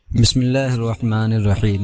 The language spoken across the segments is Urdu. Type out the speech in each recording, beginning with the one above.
بسم اللہ الرحمن الرحیم۔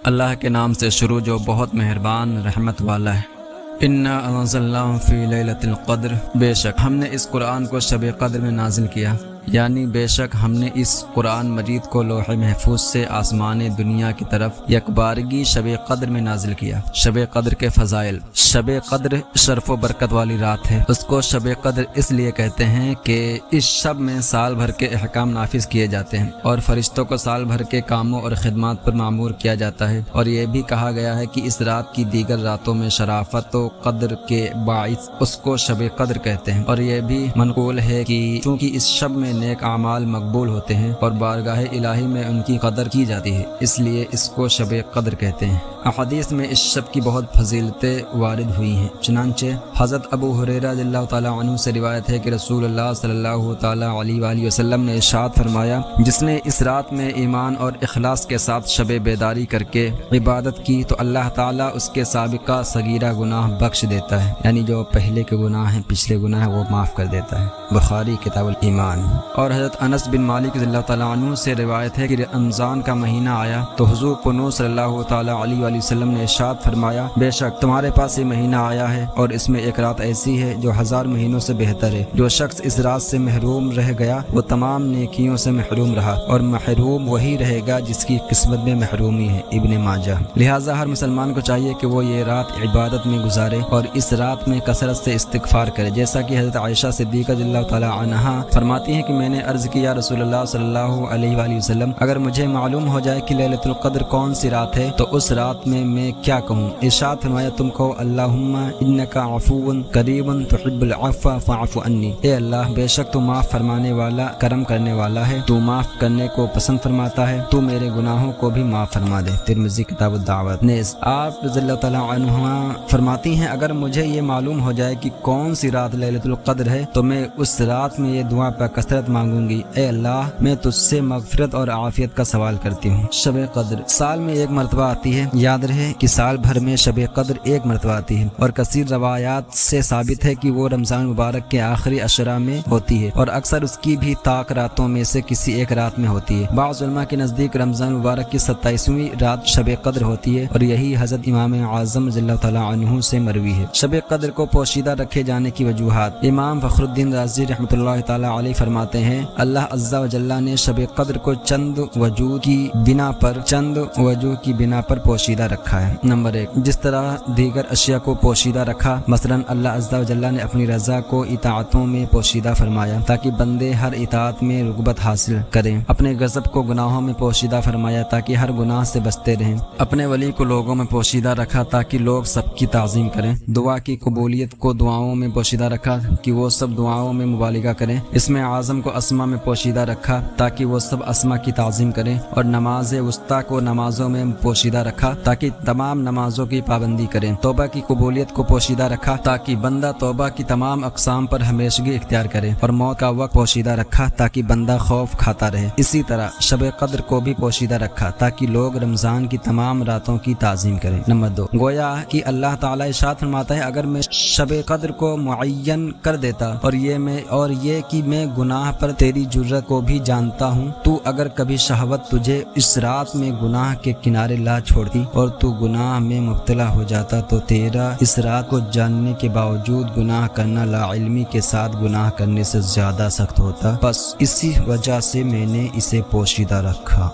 اللہ کے نام سے شروع جو بہت مہربان رحمت والا ہے۔ انا انزلناہ فی لیلۃ القدر، بے شک ہم نے اس قرآن کو شب قدر میں نازل کیا، یعنی بے شک ہم نے اس قرآن مجید کو لوح محفوظ سے آسمان دنیا کی طرف یکبارگی شب قدر میں نازل کیا۔ شب قدر کے فضائل۔ شب قدر شرف و برکت والی رات ہے۔ اس کو شب قدر اس لیے کہتے ہیں کہ اس شب میں سال بھر کے احکام نافذ کیے جاتے ہیں اور فرشتوں کو سال بھر کے کاموں اور خدمات پر معمور کیا جاتا ہے، اور یہ بھی کہا گیا ہے کہ اس رات کی دیگر راتوں میں شرافت و قدر کے باعث اس کو شب قدر کہتے ہیں، اور یہ بھی منقول ہے کہ چونکہ اس شب میں نیک اعمال مقبول ہوتے ہیں اور بارگاہ الہی میں ان کی قدر کی جاتی ہے، اس لیے اس کو شب قدر کہتے ہیں۔ احادیث میں اس شب کی بہت فضیلتیں وارد ہوئی ہیں، چنانچہ حضرت ابو ہریرہ رضی اللہ تعالیٰ عنہ سے روایت ہے کہ رسول اللہ صلی اللہ تعالیٰ علیہ وآلہ وسلم نے ارشاد فرمایا، جس نے اس رات میں ایمان اور اخلاص کے ساتھ شب بیداری کر کے عبادت کی تو اللہ تعالیٰ اس کے سابقہ صغیرہ گناہ بخش دیتا ہے، یعنی جو پہلے کے گناہ ہیں، پچھلے گناہ ہیں، وہ معاف کر دیتا ہے۔ بخاری کتاب الایمان۔ اور حضرت انس بن مالک رضی اللہ تعالیٰ عنہ سے روایت ہے کہ رمضان کا مہینہ آیا تو حضور پنو صلی اللہ تعالیٰ علیہ وآلہ وسلم نے ارشاد فرمایا، بے شک تمہارے پاس یہ مہینہ آیا ہے اور اس میں ایک رات ایسی ہے جو 1000 مہینوں سے بہتر ہے۔ جو شخص اس رات سے محروم رہ گیا وہ تمام نیکیوں سے محروم رہا، اور محروم وہی رہے گا جس کی قسمت میں محرومی ہے۔ ابن ماجہ۔ لہٰذا ہر مسلمان کو چاہیے کہ وہ یہ رات عبادت میں گزارے اور اس رات میں کثرت سے استغفار کرے، جیسا کہ حضرت عائشہ صدیقہ رضی اللہ تعالیٰ عنہا فرماتی ہیں کہ میں نے عرض کیا رسول اللہ صلی اللہ علیہ وآلہ وسلم، اگر مجھے معلوم ہو جائے کہ لیلۃ القدر کون سی رات ہے تو اس رات میں کیا کہوں؟ ارشاد فرمایا، تم کہو اللہم انک عفو کریم تحب العفو فاعف عنی، اے اللہ بے شک تو معاف فرمانے والا، کرم کرنے والا ہے، تو معاف کرنے کو پسند فرماتا ہے، تو میرے گناہوں کو بھی معاف فرما دے۔ ترمذی کتاب الدعوات۔ نیز آپ رضی اللہ تعالیٰ عنہما فرماتی ہیں، اگر مجھے یہ معلوم ہو جائے کہ کون سی رات لیلۃ القدر ہے تو میں اس رات میں یہ دعا پر کثرت مانگوں گی، اے اللہ میں تجھ سے مغفرت اور عافیت کا سوال کرتی ہوں۔ شب قدر سال میں ایک مرتبہ آتی ہے، یاد رہے کہ سال بھر میں شب قدر ایک مرتبہ آتی ہے، اور کثیر روایات سے ثابت ہے کہ وہ رمضان مبارک کے آخری عشرہ میں ہوتی ہے، اور اکثر اس کی بھی طاق راتوں میں سے کسی ایک رات میں ہوتی ہے۔ بعض علماء کے نزدیک رمضان مبارک کی 27ویں رات شب قدر ہوتی ہے، اور یہی حضرت امام اعظم رضی اللہ تعالیٰ عنہ سے مروی ہے۔ شب قدر کو پوشیدہ رکھے جانے کی وجوہات۔ امام فخر الدین رازی رحمۃ اللہ تعالیٰ علیہ فرماتے ہیں، اللہ عز و جل نے شب قدر کو چند وجوہ کی بنا پر پوشیدہ رکھا ہے۔ نمبر 1، جس طرح دیگر اشیاء کو پوشیدہ رکھا، مثلا اللہ عز و جل نے اپنی رضا کو اطاعتوں میں پوشیدہ فرمایا تاکہ بندے ہر اطاعت میں رغبت حاصل کریں، اپنے غضب کو گناہوں میں پوشیدہ فرمایا تاکہ ہر گناہ سے بچتے رہیں، اپنے ولی کو لوگوں میں پوشیدہ رکھا تاکہ لوگ سب کی تعظیم کریں، دعا کی قبولیت کو دعاؤں میں پوشیدہ رکھا کہ وہ سب دعاؤں میں مبالغہ کریں، اسم اعظم کو اسما میں پوشیدہ رکھا تاکہ وہ سب اسما کی تعظیم کریں، اور نماز وسطیٰ کو نمازوں میں پوشیدہ رکھا تاکہ تمام نمازوں کی پابندی کریں، توبہ کی قبولیت کو پوشیدہ رکھا تاکہ بندہ توبہ کی تمام اقسام پر ہمیشگی اختیار کرے، اور موت کا وقت پوشیدہ رکھا تاکہ بندہ خوف کھاتا رہے۔ اسی طرح شب قدر کو بھی پوشیدہ رکھا تاکہ لوگ رمضان کی تمام راتوں کی تعظیم کریں۔ نمبر 2، گویا کہ اللہ تعالیٰ ارشاد فرماتا ہے، اگر میں شب قدر کو معین کر دیتا اور یہ کہ میں گناہ پر تیری جرت کو بھی جانتا ہوں، تو اگر کبھی شہوت تجھے اس رات میں گناہ کے کنارے لا چھوڑتی اور تو گناہ میں مبتلا ہو جاتا تو تیرا اس رات کو جاننے کے باوجود گناہ کرنا لا علمی کے ساتھ گناہ کرنے سے زیادہ سخت ہوتا، بس اسی وجہ سے میں نے اسے پوشیدہ رکھا۔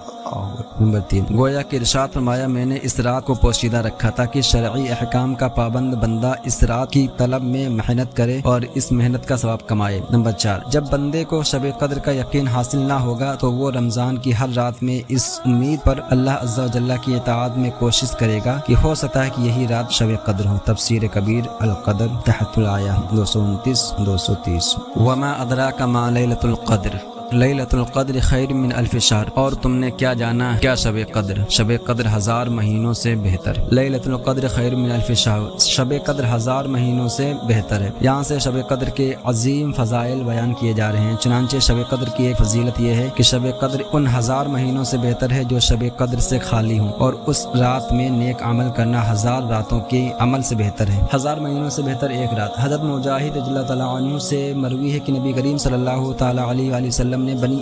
نمبر 3، گویا کہ ارشاد فرمایا، میں نے اس رات کو پوشیدہ رکھا تاکہ شرعی احکام کا پابند بندہ اس رات کی طلب میں محنت کرے اور اس محنت کا ثواب کمائے۔ نمبر 4، جب بندے کو شب قدر کا یقین حاصل نہ ہوگا تو وہ رمضان کی ہر رات میں اس امید پر اللہ عز و جل کی اطاعت میں کوشش کرے گا کہ ہو سکتا ہے کہ یہی رات شب قدر ہو۔ تفسیر کبیر القدر تحت الآیہ 229-230۔ وما ادراک ما لیلۃ القدر، لیلۃ القدر خیر من الف شہر، اور تم نے کیا جانا کیا شب قدر؟ شب قدر 1000 مہینوں سے بہتر۔ لیلۃ القدر خیر من الف شہر، شب قدر 1000 مہینوں سے بہتر ہے۔ یہاں سے شب قدر کے عظیم فضائل بیان کیے جا رہے ہیں، چنانچہ شب قدر کی ایک فضیلت یہ ہے کہ شب قدر ان 1000 مہینوں سے بہتر ہے جو شب قدر سے خالی ہوں، اور اس رات میں نیک عمل کرنا 1000 راتوں کے عمل سے بہتر ہے۔ 1000 مہینوں سے بہتر ایک رات۔ حضرت مجاہد رضی اللہ تعالیٰ عنہ سے مروی ہے کہ نبی کریم صلی اللہ تعالیٰ علیہ وآلہ وسلم نے بنی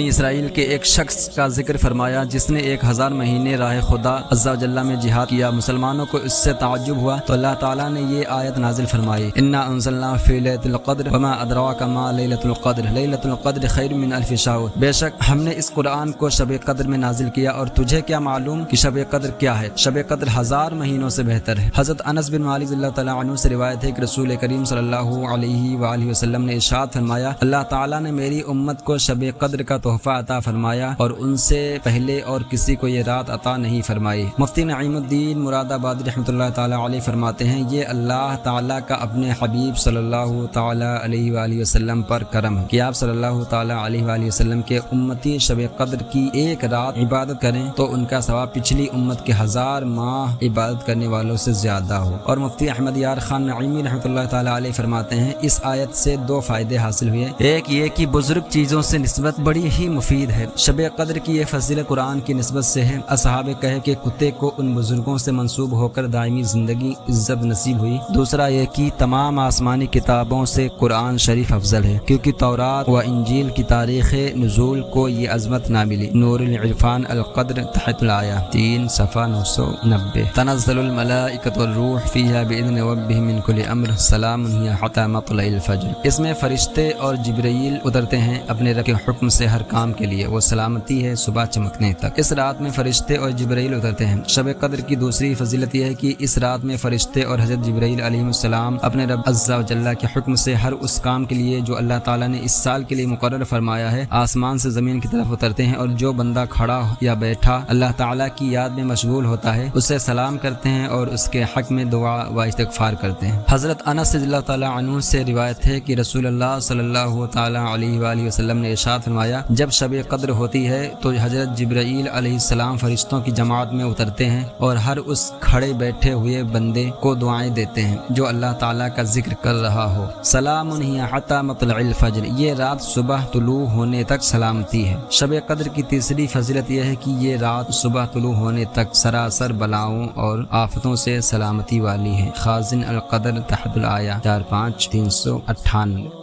اسرائیل کے ایک شخص کا ذکر فرمایا جس نے 1000 مہینے راہ خدا عز و جل میں جہاد کیا۔ مسلمانوں کو اس سے تعجب ہوا تو اللہ تعالیٰ نے یہ آیت نازل فرمائی، انا انزلنا فی لیلۃ القدر وما ادراک ما لیلۃ القدر لیلۃ القدر خیر من الف شہر۔ بے شک ہم نے اس قرآن کو شب قدر میں نازل کیا اور تجھے کیا معلوم کہ شب قدر کیا ہے؟ شب قدر 1000 مہینوں سے بہتر ہے۔ حضرت انس بن مالک رضی اللہ تعالیٰ عنہ سے روایت ہے کہ رسول کریم صلی اللہ علیہ وآلہ وسلم نے ارشاد فرمایا، اللہ تعالیٰ نے میری امت کو شب قدر کا تحفہ عطا فرمایا اور ان سے پہلے اور کسی کو یہ رات عطا نہیں فرمائی۔ مفتی نعیم الدین مراد آبادی رحمۃ اللہ تعالیٰ علیہ فرماتے ہیں، یہ اللہ تعالیٰ کا اپنے حبیب صلی اللہ تعالیٰ علیہ وآلہ وسلم پر کرم ہے کہ آپ صلی اللہ تعالیٰ علیہ وآلہ وسلم کے امتی شب قدر کی ایک رات عبادت کریں تو ان کا ثواب پچھلی امت کے 1000 ماہ عبادت کرنے والوں سے زیادہ ہو۔ اور مفتی احمد یار خان نعیمی رحمۃ اللہ تعالیٰ علیہ فرماتے ہیں، اس آیت سے 2 فائدے حاصل ہوئے۔ ایک یہ کہ بزرگ چیزوں سے نسبت بڑی ہی مفید ہے۔ شب قدر کی یہ فضیلت قرآن کی نسبت سے ہے۔ اصحاب کہف کے کتے کو ان بزرگوں سے منسوب ہو کر دائمی زندگی عزت نصیب ہوئی۔ دوسرا یہ کہ تمام آسمانی کتابوں سے قرآن شریف افضل ہے کیونکہ تورات و انجیل کی تاریخ نزول کو یہ عظمت نہ ملی۔ نور العرفان القدر تحت الآیہ 3 صفحہ 990۔ تنزل الملائکۃ والروح فیہا بإذن ربہم من کل امر سلام ہی حتی مطلع الفجر۔ اس میں فرشتے اور جبرائیل اترتے ہیں اپنے رب کے حکم سے ہر کام کے لیے، وہ سلامتی ہے صبح چمکنے تک۔ اس رات میں فرشتے اور جبرائیل اترتے ہیں۔ شب قدر کی دوسری فضیلت یہ ہے کہ اس رات میں فرشتے اور حضرت جبرائیل علیہ السلام اپنے رب عز و جل کے حکم سے ہر اس کام کے لیے جو اللہ تعالیٰ نے اس سال کے لیے مقرر فرمایا ہے آسمان سے زمین کی طرف اترتے ہیں، اور جو بندہ کھڑا یا بیٹھا اللہ تعالیٰ کی یاد میں مشغول ہوتا ہے اسے سلام کرتے ہیں اور اس کے حق میں دعا و استغفار کرتے ہیں۔ حضرت انس رضی اللہ تعالیٰ عنہ سے روایت ہے کہ رسول اللہ صلی اللہ تعالیٰ علیہ وآلہ وسلم نے ارشاد فرمایا، جب شب قدر ہوتی ہے تو حضرت جبرائیل علیہ السلام فرشتوں کی جماعت میں اترتے ہیں اور ہر اس کھڑے بیٹھے ہوئے بندے کو دعائیں دیتے ہیں جو اللہ تعالیٰ کا ذکر کر رہا ہو۔ سلام ہی حتی مطلع الفجر، یہ رات صبح طلوع ہونے تک سلامتی ہے۔ شب قدر کی تیسری فضیلت یہ ہے کہ یہ رات صبح طلوع ہونے تک سراسر بلاؤں اور آفتوں سے سلامتی والی ہے۔ خازن القدر تحت الآیہ 45398۔